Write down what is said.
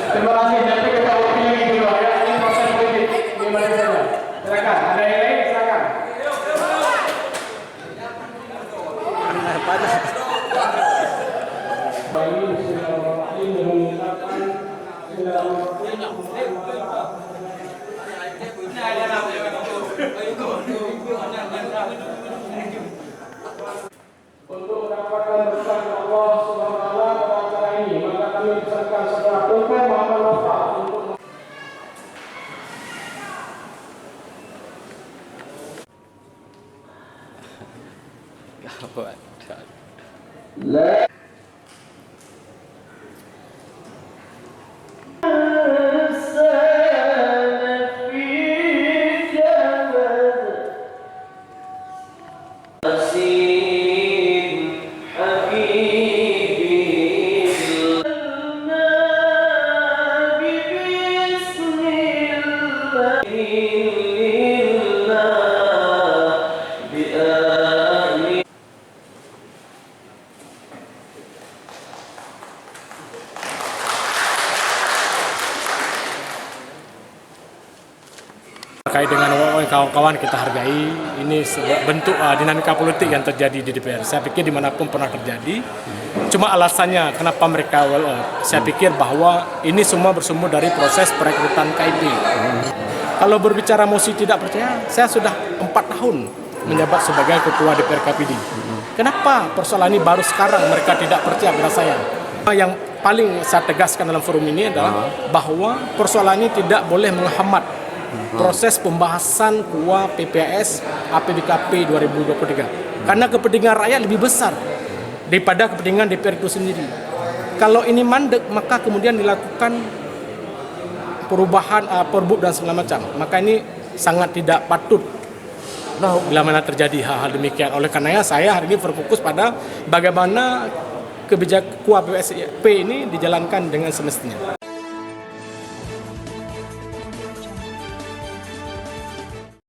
Terima kasih. Nanti kita wakil lagi dulu ya. Ini proses politik. Ini mana saja. Silakan. Ada yang lain? Silakan. Untuk mendapatkan berkat Allah Subhanahu wa taala pada acara ini, maka kami pesankan saudara Tumpeng Muhammad Nova untuk terkait dengan kawan-kawan kita hargai, ini bentuk dinamika politik yang terjadi di DPR. Saya pikir dimanapun pernah terjadi. Cuma alasannya kenapa mereka saya pikir bahwa ini semua bersumber dari proses perekrutan KIP. Kalau berbicara mosi tidak percaya, saya sudah 4 tahun menjabat sebagai ketua DPR KPD. Kenapa persoalan ini baru sekarang mereka tidak percaya kepada saya? Yang paling saya tegaskan dalam forum ini adalah bahwa persoalan ini tidak boleh menghambat proses pembahasan KUA PPAS APBKP 2023 karena kepentingan rakyat lebih besar daripada kepentingan DPR itu sendiri. Kalau ini mandek, maka kemudian dilakukan perubahan perbuk dan segala macam, maka ini sangat tidak patut bila mana terjadi hal-hal demikian. Oleh karenanya saya hari ini berfokus pada bagaimana kebijakan KUA PPAS ini dijalankan dengan semestinya.